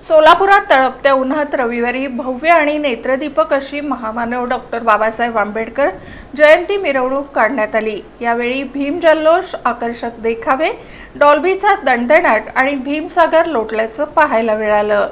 सोलापुरात तळपत्या उन्हात रविवारी भव्य आणि नेत्रदीपक अशी महामानव डॉक्टर बाबासाहेब आंबेडकर जयंती मिरवणूक काढण्यात आली। यावेळी भीम जल्लोष, आकर्षक देखावे, डॉल्बीचा दणदणाट आणि भीमसागर लोटल्याचं पाहायला मिळालं।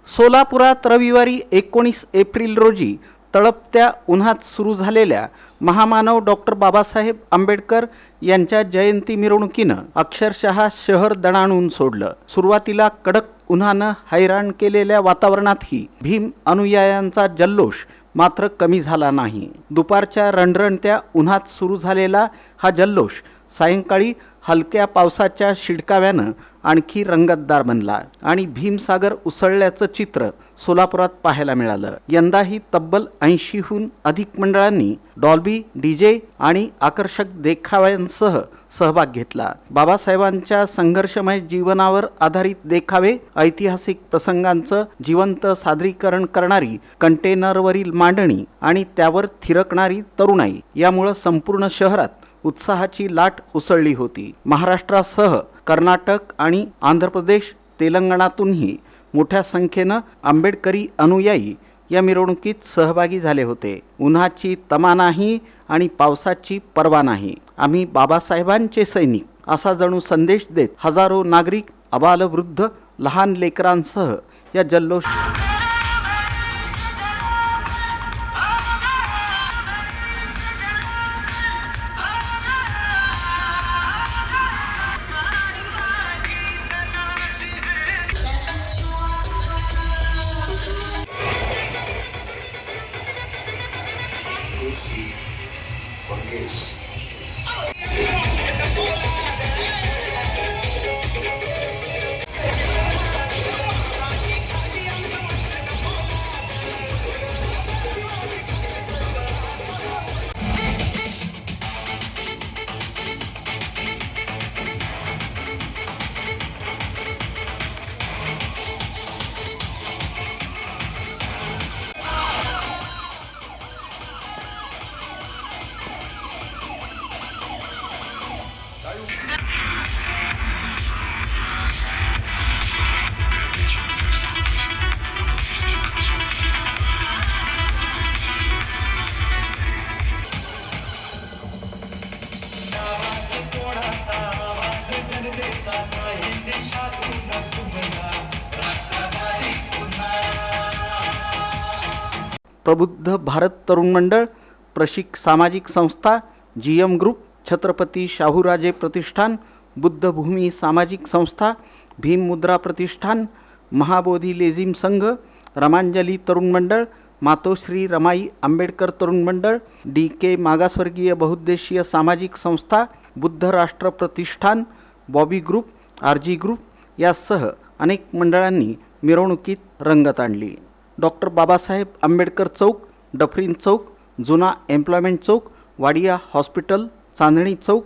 सोलापुरात रविवारी 19 एप्रिल रोजी तळपत्या उन्हात सुरू झालेल्या महामानव डॉक्टर बाबासाहेब आंबेडकर यांच्या जयंती मिरवणुकीनं अक्षरशः शहर दणाणून सोडलं। सुरुवातीला कडक उन्हानं हैराण केलेल्या वातावरणातही भीम अनुयायांचा जल्लोष मात्र कमी झाला नाही। दुपारच्या रणरणत्या उन्हात सुरू झालेला हा जल्लोष सायंकाळी हलक्या पावसाच्या शिडकाव्यानं आणखी रंगतदार बनला आणि भीमसागर उसळल्याचं चित्र सोलापुरात पाहायला मिळालं। यंदाही तब्बल 80हून अधिक मंडळांनी डॉल्बी, डीजे आणि आकर्षक देखाव्यांसह सहभाग घेतला। बाबासाहेबांच्या संघर्षमय जीवनावर आधारित देखावे, ऐतिहासिक प्रसंगांचं जिवंत सादरीकरण करणारी कंटेनरवरील मांडणी आणि त्यावर थिरकणारी तरुणाई यामुळे संपूर्ण शहरात उत्साहाची लाट उसळली होती। महाराष्ट्रासह कर्नाटक आणि आंध्र प्रदेश, तेलंगणातूनही मोठ्या संख्येनं आंबेडकरी अनुयायी या मिरवणुकीत सहभागी झाले होते। उन्हाची तमा नाही आणि पावसाची पर्वा नाही, आम्ही बाबासाहेबांचे सैनिक असा जणू संदेश देत हजारो नागरिक, आबालवृद्ध, लहान लेकरांसह या जल्लोष प्रबुद्ध भारत तरुण मंडळ, प्रशिक सामाजिक संस्था, GM ग्रुप, छत्रपती शाहूराजे प्रतिष्ठान, बुद्धभूमी सामाजिक संस्था, भीम मुद्रा प्रतिष्ठान, महाबोधी लेझिम संघ, रमांजली तरुण मंडळ, मातोश्री रमाई आंबेडकर तरुण मंडळ, DK मागासवर्गीय बहुउद्देशीय सामाजिक संस्था, बुद्ध राष्ट्र प्रतिष्ठान, बॉबी ग्रुप, RG ग्रुप यासह अनेक मंडळांनी मिरवणुकीत रंगत आणली। डॉक्टर बाबासाहेब आंबेडकर चौक, डफरीन चौक, जुना एम्प्लॉयमेंट चौक, Wadia hospital, Chandni Chowk,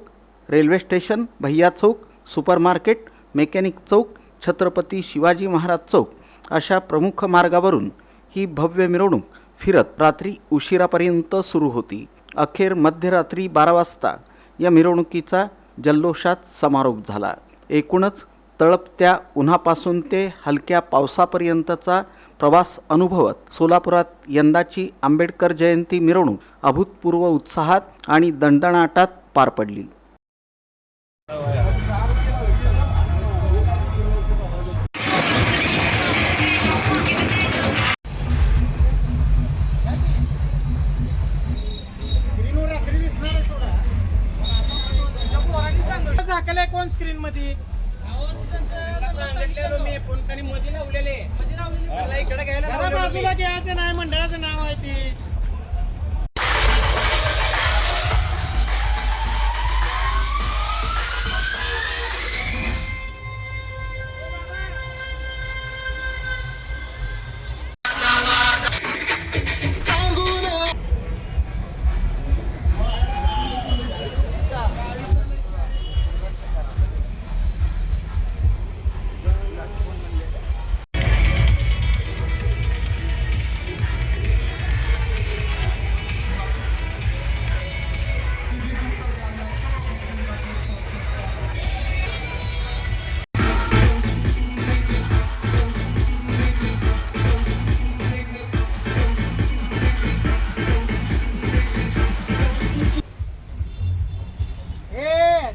railway station, भैया चौक, सुपरमार्केट, मेकॅनिक चौक, छत्रपती शिवाजी महाराज चौक अशा प्रमुख मार्गावरून ही भव्य मिरवणूक फिरत रात्री उशिरापर्यंत सुरू होती। अखेर मध्यरात्री 12 वाजता या मिरवणुकीचा जल्लोषात समारोप झाला। एकूणच तळपत्या उन्हापासून ते हलक्या पावसापर्यंतचा प्रवास अनुभवत सोलापुरात यंदाची आंबेडकर जयंती मिरवणूक अभूतपूर्व उत्साहात आणि दणदणाटात पार पडली। कोण स्क्रीन मध्ये मी फोन तरी मध्ये लावलेले इकडे घ्यायला बाजूला घ्यायचं नाही, मंडळाचं नाव आहे ती।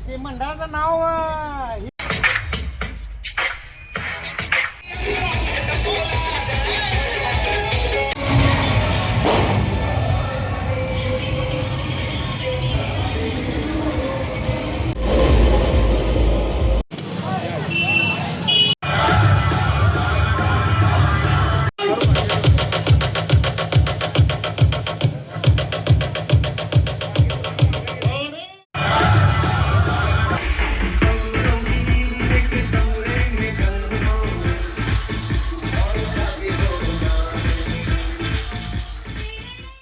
ते मंडळाचं नाव